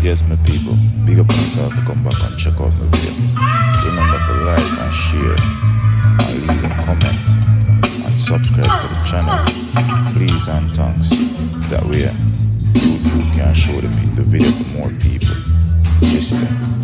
Yes, my people, big up yourself to come back and check out my video. Remember to like and share and leave a comment and subscribe to the channel. Please and thanks. That way, YouTube can show the video to more people. Respect.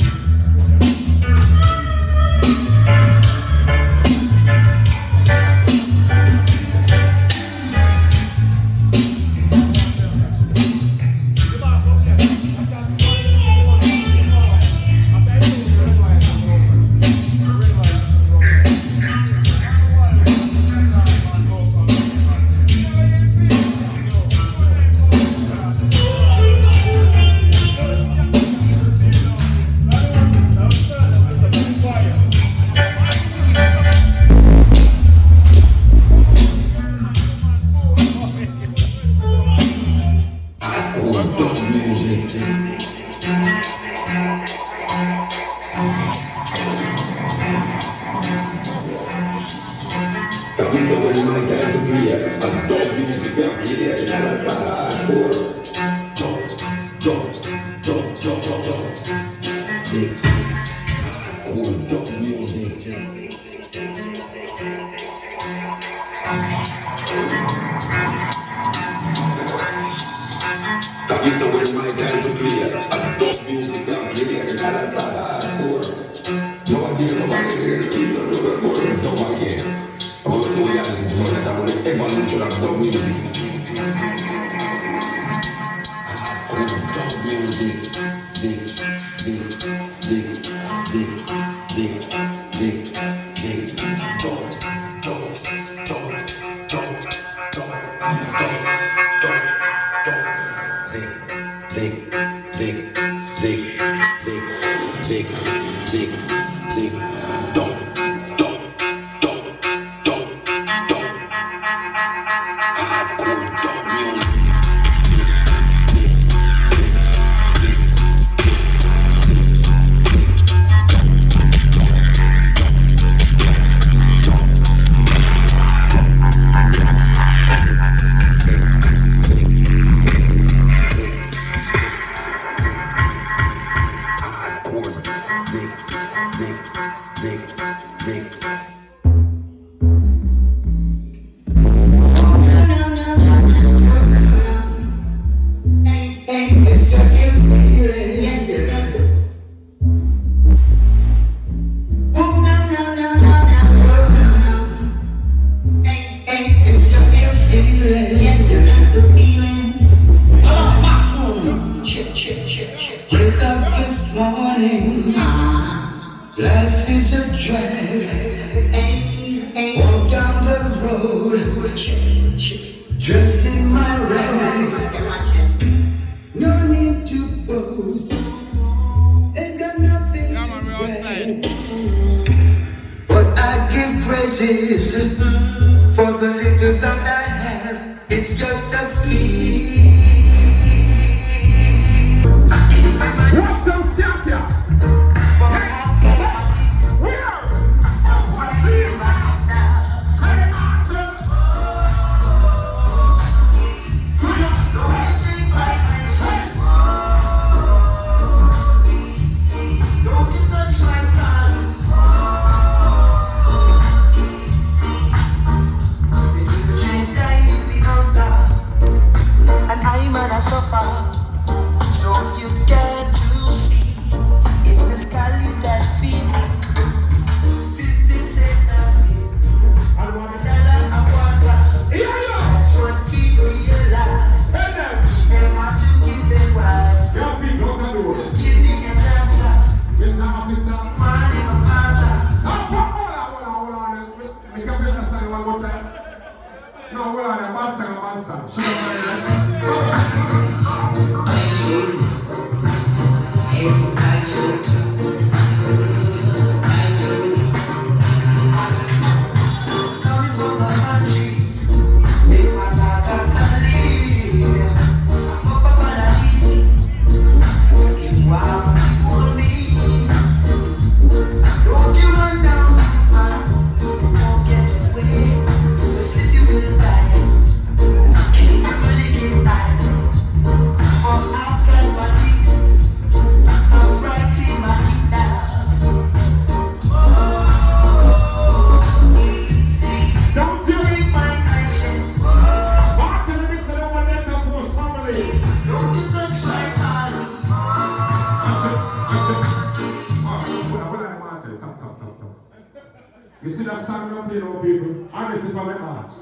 You see that song I'm playing on people? Honestly from my heart.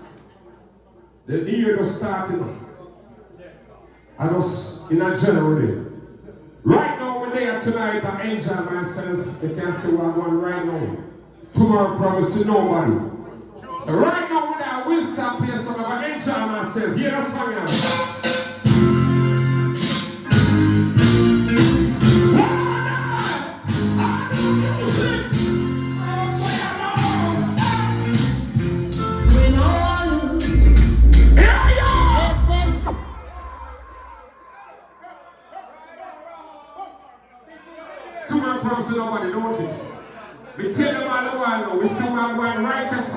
The new year just starting up. I just in a general way. Right now we're there tonight, I enjoy myself. You can see what I'm going right now. Tomorrow promise to nobody. So right now we're there, I will start playing some of I enjoy myself. Hear that song now. So nobody notice. We tell them all the while now, we see I'm going righteous.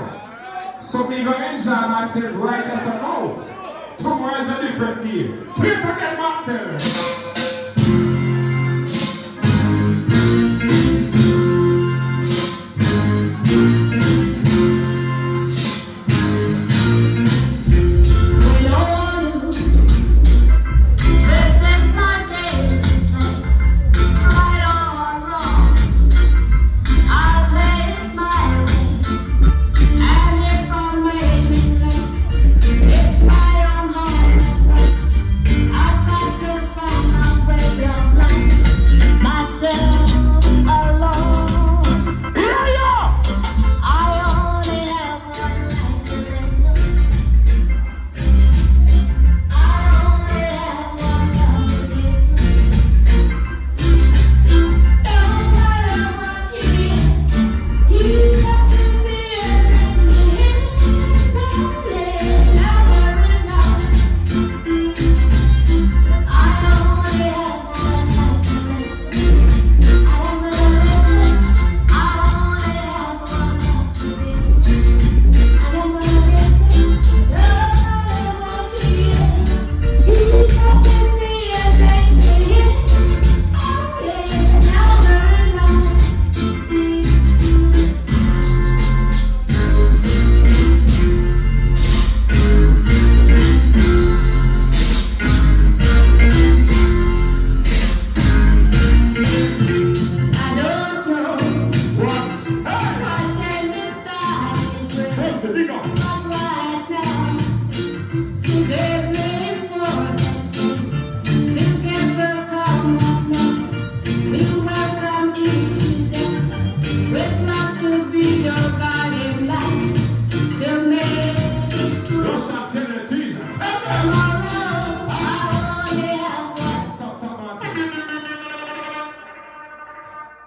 So we gonna enjoy myself righteous and now. Tomorrow is a different day. People get back to them.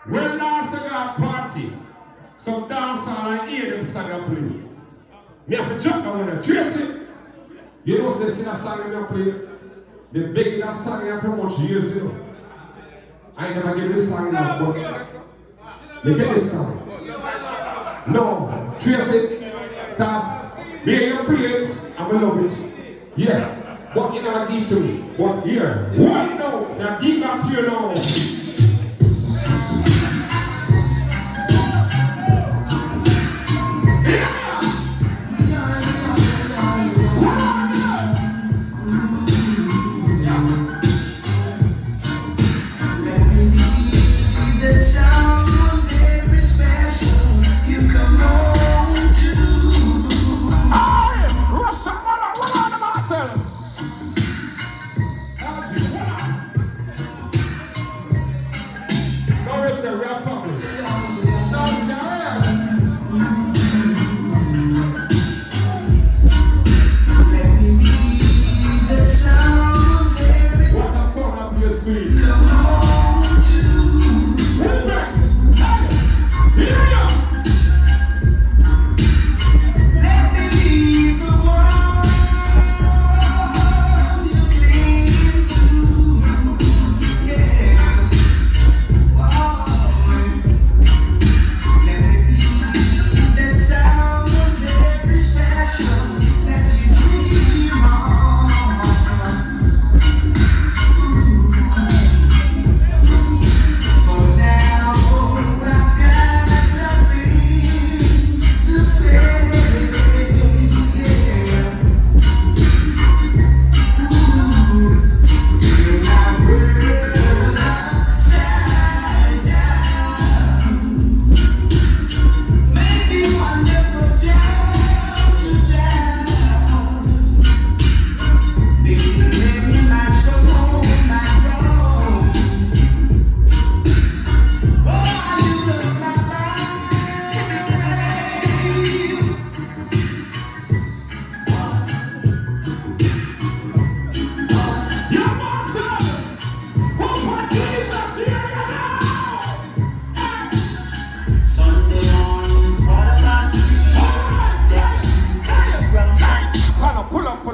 When last I got a party, some dance hall and hear them song I play. Me have to jump on when I trace it. You know, say that song I play. They beg that song I for much years, you know. I never give this song enough much. They get this song. No, trace it. Because they you play it, I will love it. Yeah. But you never give to me. But here, right now, now give back to you now.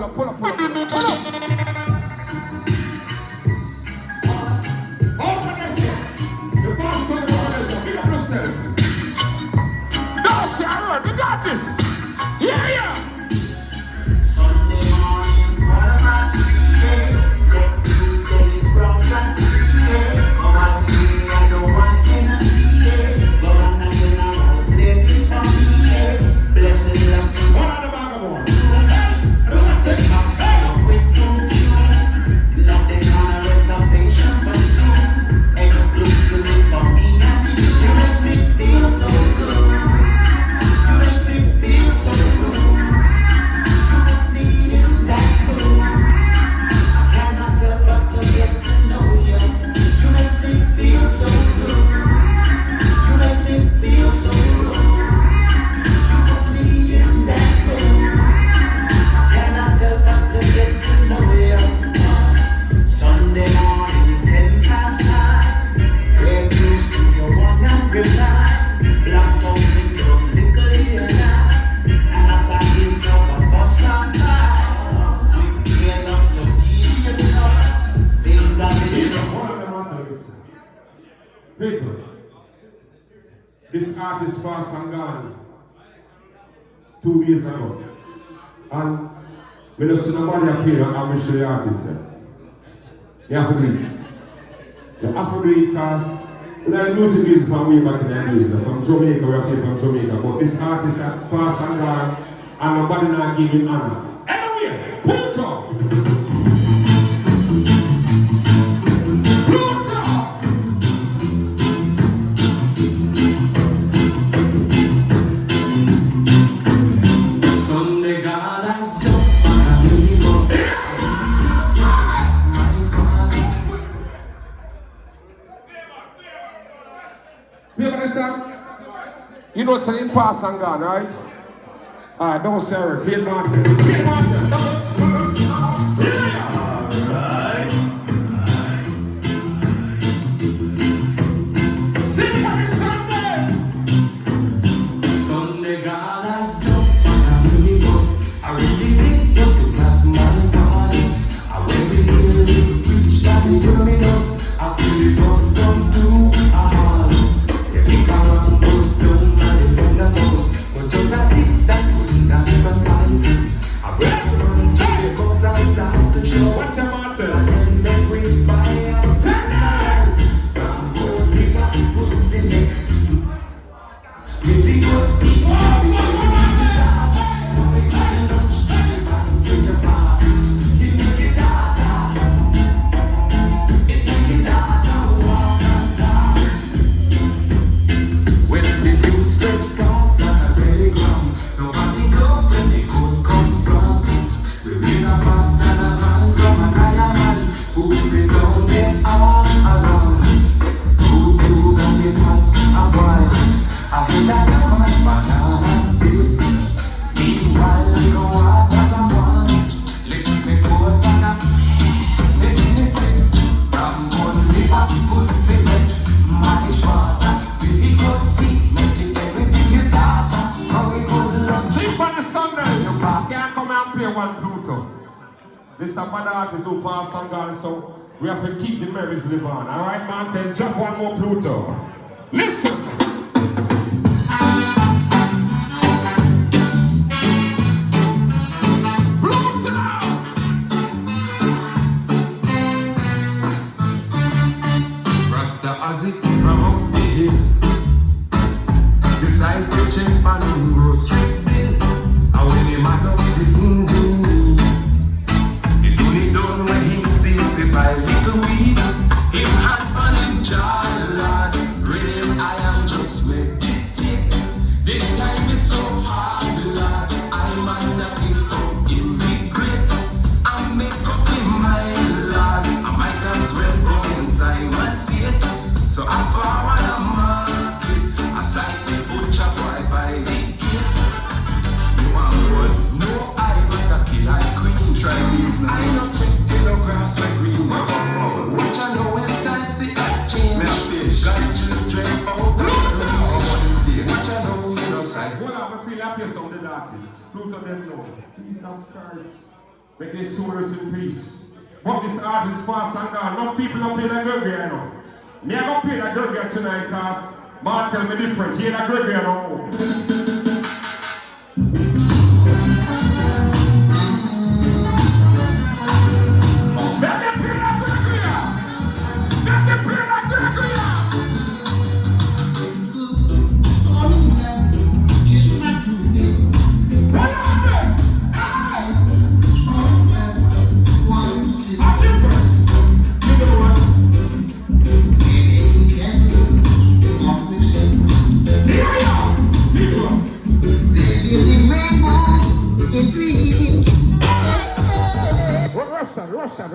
pull up. All for this here. The boss son of Vanessa, big up yourself. No, Sharon, we got this. Yeah. Sunday morning, 3:15, let the days brown and free. Come and see, I don't want to see it. Go on and get around, ladies from me. Blessed love to One on the bag of one. take my fire with two. Love the kind of reservation for two. Exclusively for me and you. You make me feel so good. You make me feel so good. You put me in that mood. I cannot help but to get to know you. You make me feel so good. You make me feel so good. You put me in that mood. I cannot help but to get to know you. Sunday morning, 9:10. Red news to your one and reply. Blacked out windows, nickel here now. And after hit out the bus and fly. We get up to DJ Talks. Fingers in Listen, the one of them want to listen. People, this artist passed and gone 2 days ago. And we don't see nobody appear and we show the artist there. You have to do it. You have to do it because we don't music is from way back in the days. From Jamaica, we play from Jamaica. But this artist passed and gone and nobody not give him honor. Anyway, Pluto! Pluto! Sunday God has jumped on a minibus. You understand? You know, so in pass and gone, right? Alright, don't say it. Play Martin. Play Martin. Sing for the Sundays. Sunday God has jumped on a minibus. I really need you to tap my heart. I when we hear this preach that the luminous, I feel it must come to our hearts. They think I run those down and they don't know. But just as if that wouldn't have suffice, I better run to the bus and start to show. Watch your Martin. And then we buy up tenders. From good liquor, good feeling. Really good people. Sing for the Sunday. You can't come and play one Pluto. This some other artists who pass and gone, so we have to keep the memories live on. Alright, Martin, drop one more Pluto. Listen. Pluto! Rasta as it from up the hill. Decide to check on him grocery bill. And when him add up the things he need, he do it done when him see fi buy little weed. Him had on him child lad. Read him I am just meditate. This time is so hard lad. I might not become immigrate. I make up in my lad. I might as well go inside my feet. So I forward a market. Aside the butcher boy by the gate. You want wood? No, I got a kill like queen. Try leave now. I no check the no grass where green was. Which I know is that the exchange. Got children out the which I know you know side. Hold on, I feel happy sounded artist. Pluto them know. Jesus Christ. Make his soul rest in peace. But this artist fast and gone. Enough people don't play that Gregorian now. Me I gonna play that Gregorian tonight cause Martel me different. He ain't that Gregorian no more.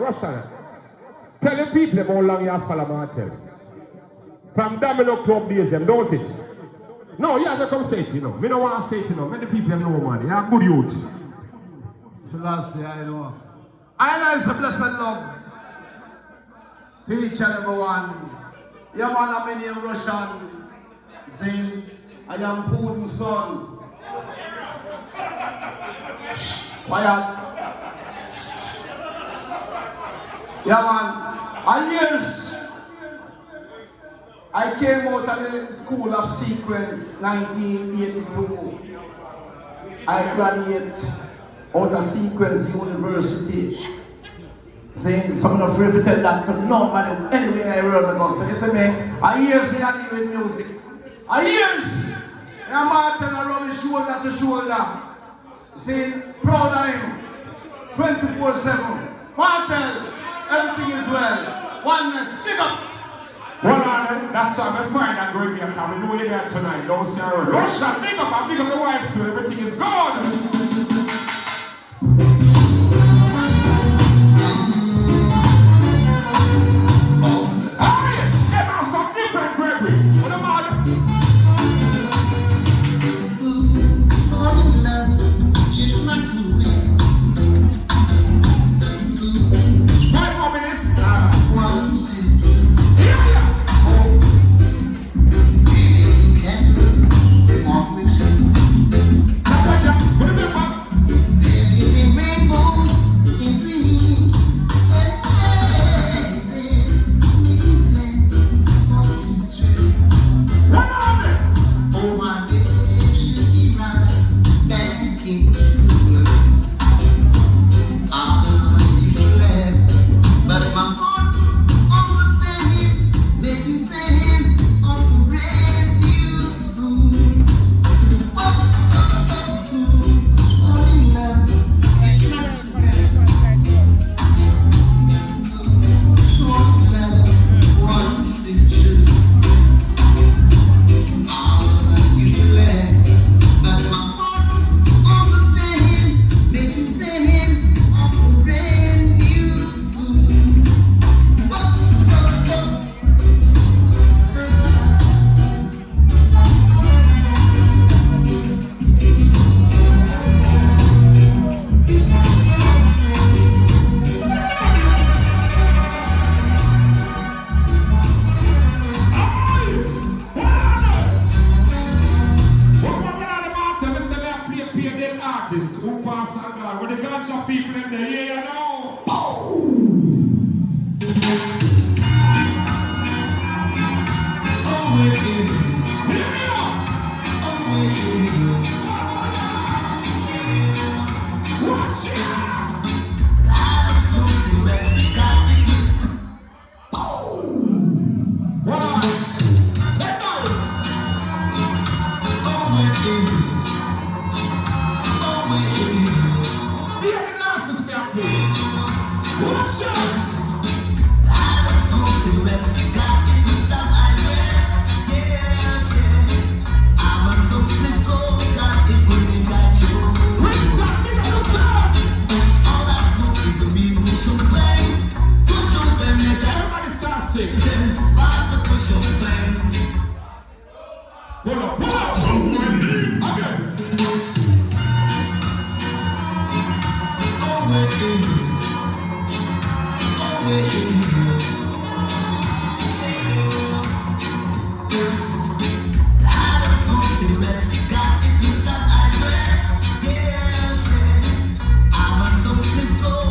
Russian. Tell the people about how long you have follow Martel. From Domino Club days, them, don't it? No, you have to come say it, you know. We don't want to say it, you know. Many people know, man. You are good youth. Selassie, I know. I know it's a blessed love to each and every one. Yeah, man, I'm in Russian. Zane, I am Putin's son. Quiet. Yeah, man. And years, I came out of the School of Sequence 1982. I graduated out of Sequence University. Saying, so I'm not afraid to tell that to nobody anywhere I heard about. So you see me, I years I live with music. I years, I'm Martin and rub his shoulder to shoulder. Saying, proud of him, 24/7. Martin, everything is well. Oneness, big up. Well, that's why I'm fine that Gregorian can we do it there tonight. Don't say Russia, big up and big up the wife too. Everything is good. Who pass and God? With the ganja people in the here now. Go.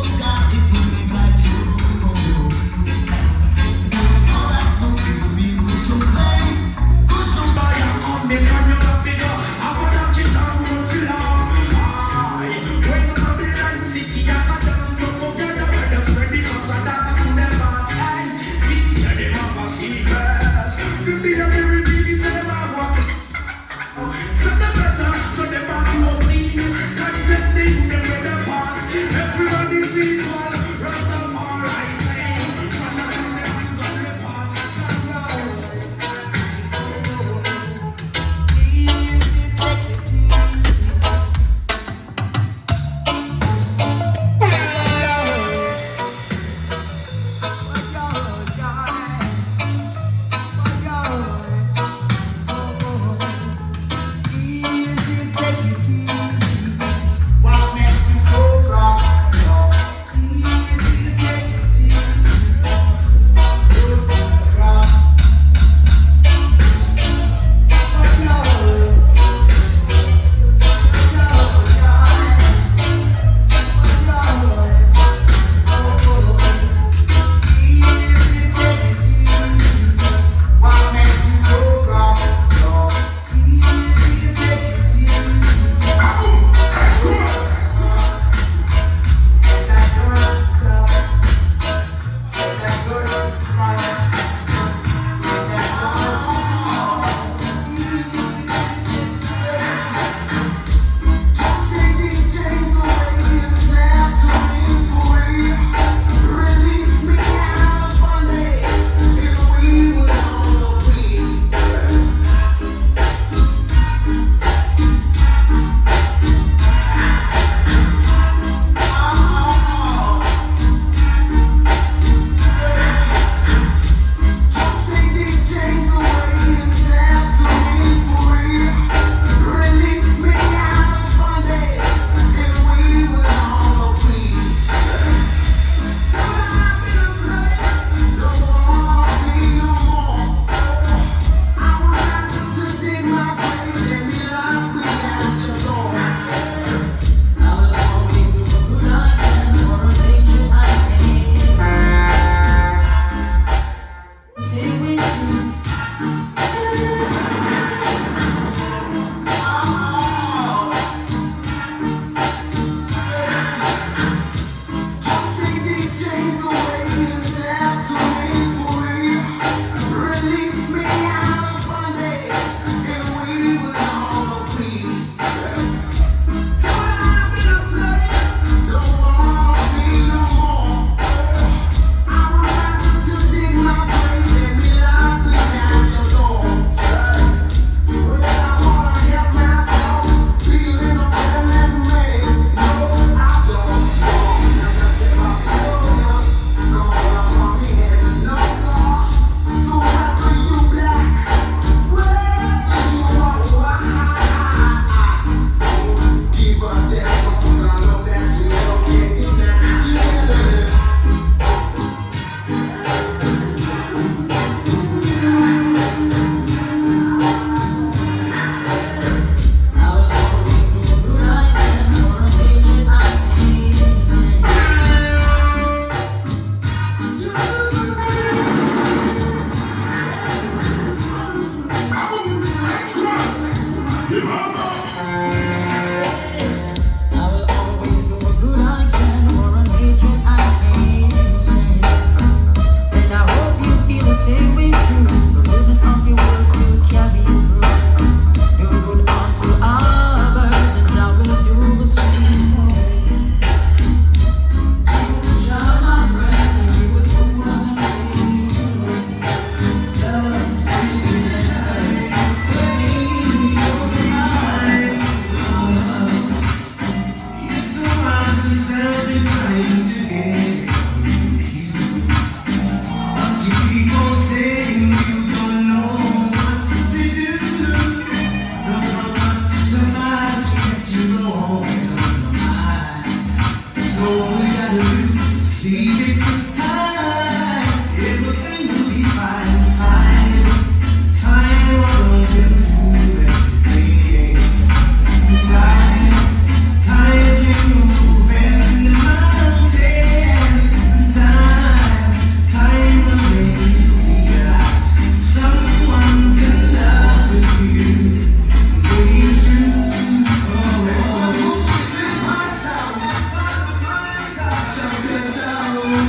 Sound.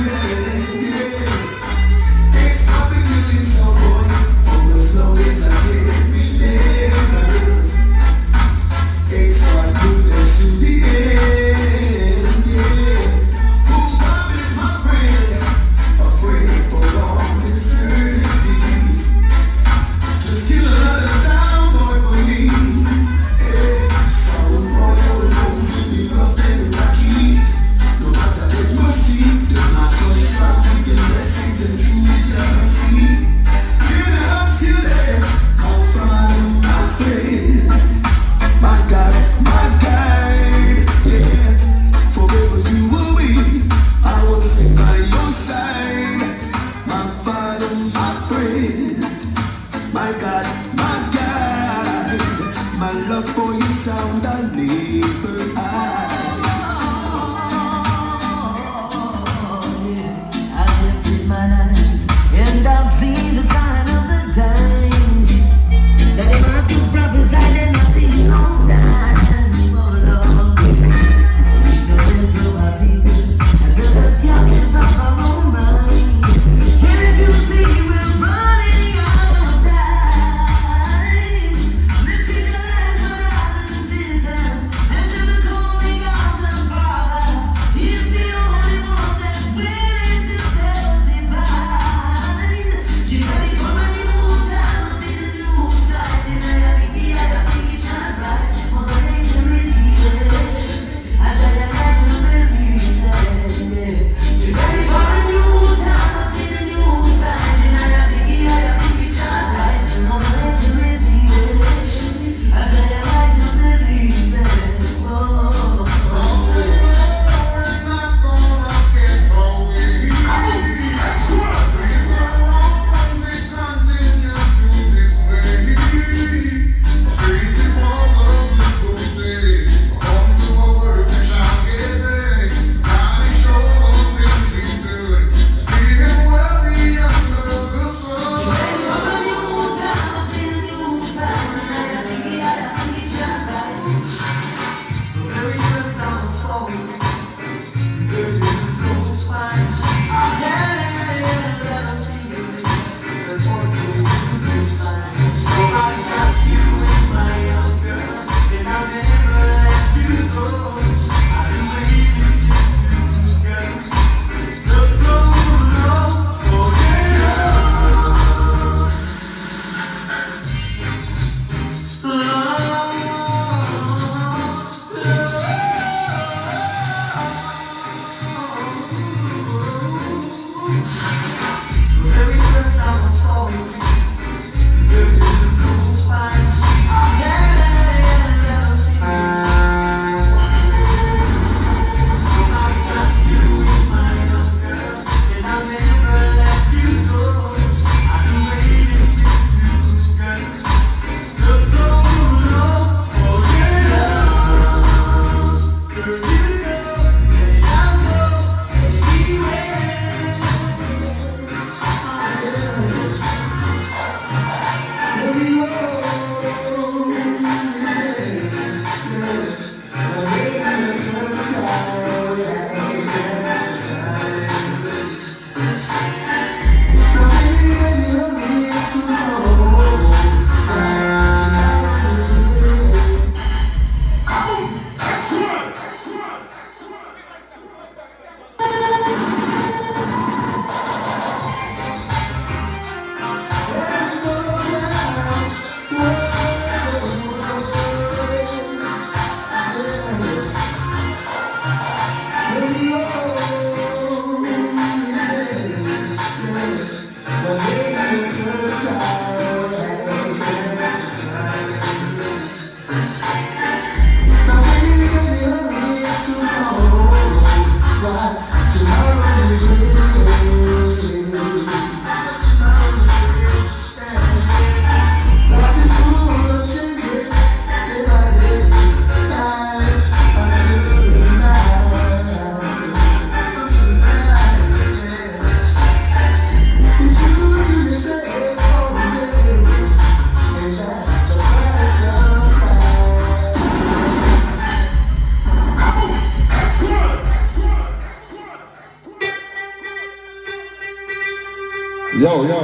Yo, yo.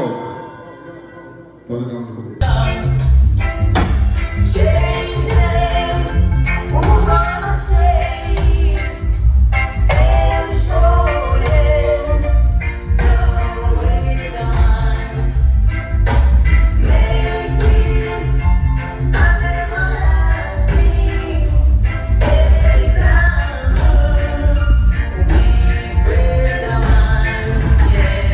Turn it down a little bit. Who's gonna say and show them the way down? Make this an everlasting example. We pray down, yeah.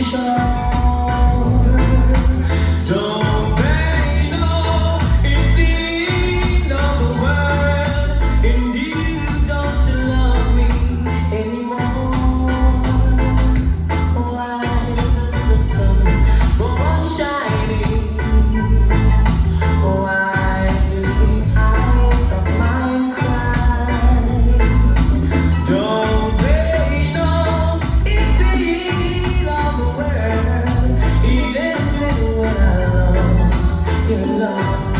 Don't they know it's the end of the world? Indeed, don't you love me anymore? Why does the sun go on shining? Why do these eyes of mine cry? Don't they know it's the end of the world? Even when I lost, you lost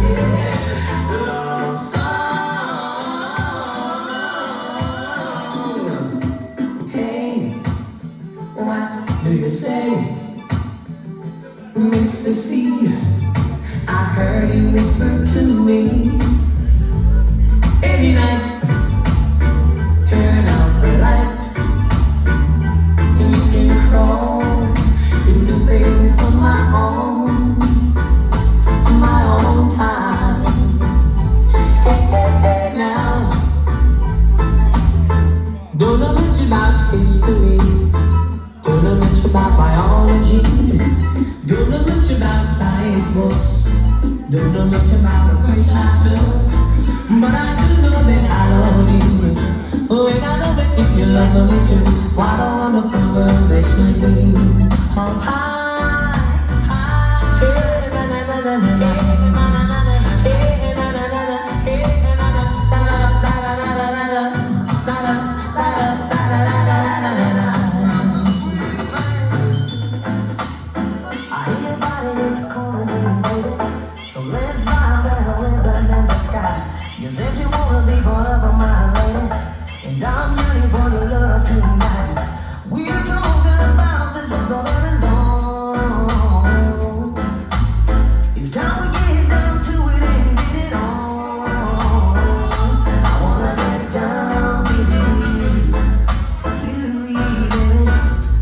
and lost song. Hey, what do you say, Mr. C? I heard you whisper to me any night. Turn out the light. You can crawl into things on my own time. Hey, now, don't know much about history. Don't know much about biology. Don't know much about science books. Don't know much about the French chapter. But I do know that I love you. Oh, and I know that if you love me too, what a wonderful world this would be. Oh, high, high, hey, na na na na na, hey, na na na na, hey, na na na na na na. I hear your body is calling, baby. So let's ride that ribbon in the sky. You said you wanna be forever my lady, and I'm ready for your love tonight. We're talking about this for so very long. It's time we get down to it and get it on. I wanna get down with you,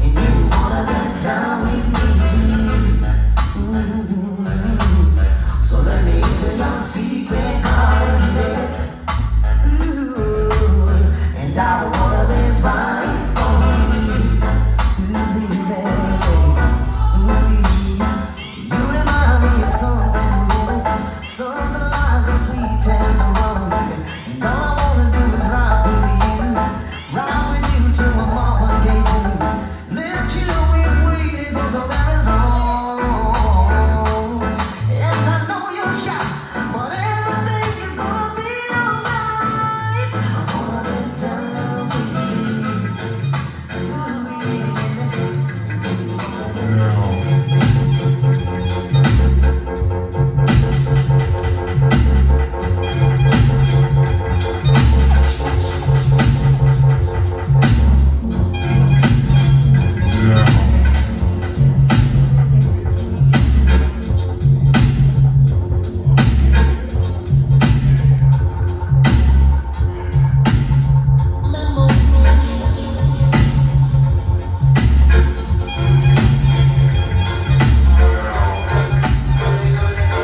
and you wanna get down with me too. So let me into your secret garden, baby. Ooh, and I wanna live right for you, baby. You remind me of something, baby. Something like the sweet and the rum, baby. And all I wanna do is ride with you till I'm all one day too. Let's chill, we've waited for so very long. And I know you're shy, but everything is gonna be alright. I wanna get down with you.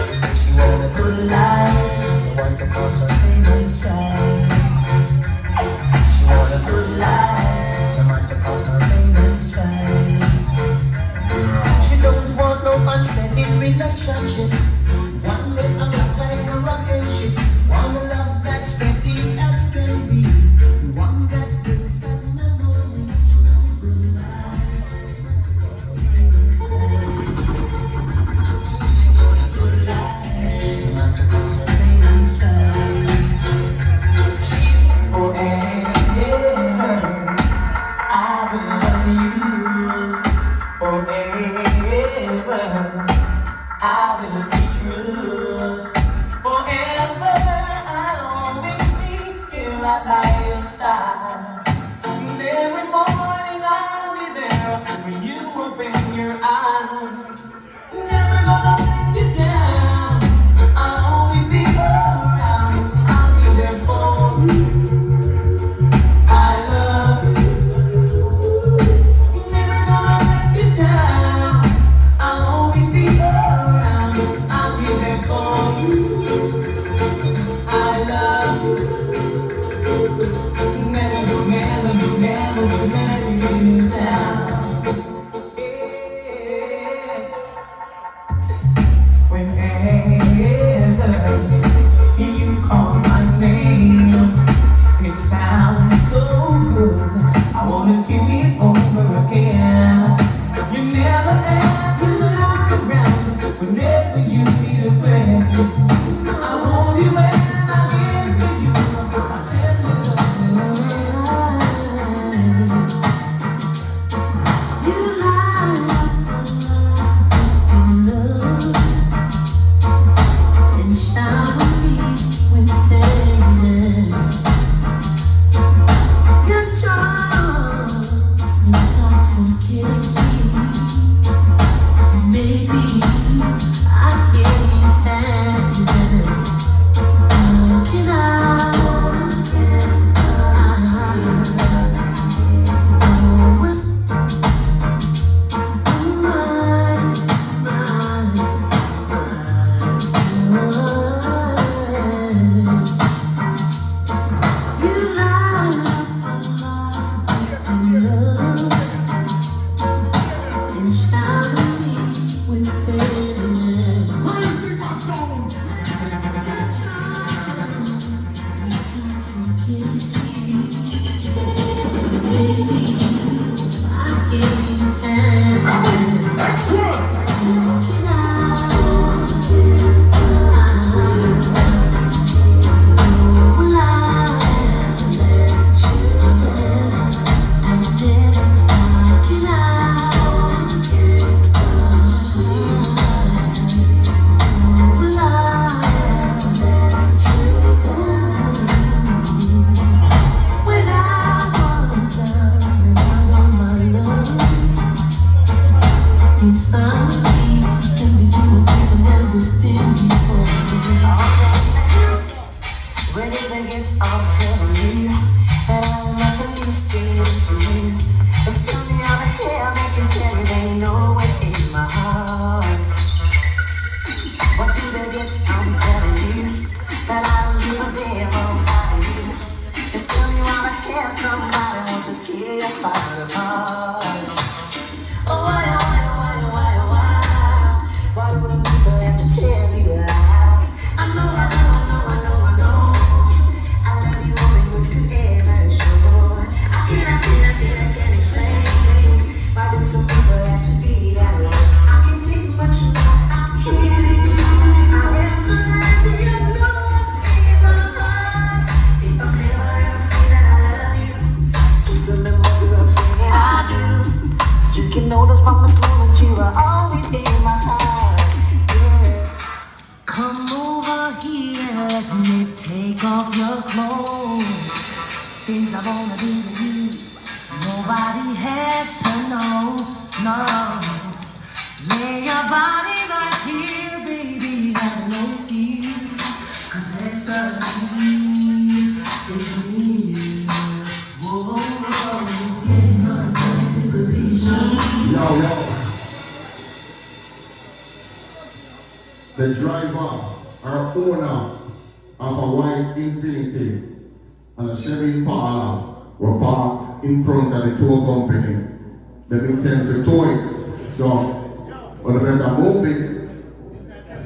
She said she want a good life, don't want to cause her feelings strife. She want a good life, don't want to cause her feelings strife. She don't want no unsteady relationship. One with a love like a rocket ship. Want a love that's steady as can be. One that brings back memories. Good life, cause her feelings strife. She said she want a good life, don't want to cause her feelings strife. She's forever. I will love you forever. I will be wanna give it over again. You never have to look around whenever you need a friend. I hold you and I give to you. I tell you you light up in love and shower me with tenderness. Your charm intoxicates me. Maybe I can't handle it. How can I? The driver or owner of a white Infiniti and a Chevy Impala were parked in front of the tow company. They intend to tow it. So we better move it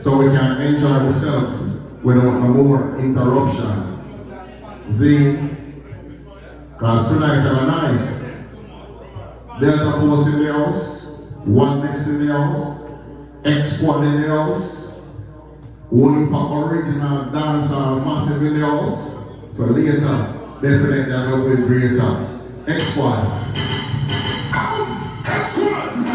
so we can enjoy ourselves without no more interruption. Because tonight are nice. Delta Force in the house, One Ness in the house, X-Squad in the house, Only Pop Original Dancer Massive in the house. So later, definitely I will be greater. X-Squad. X-Squad!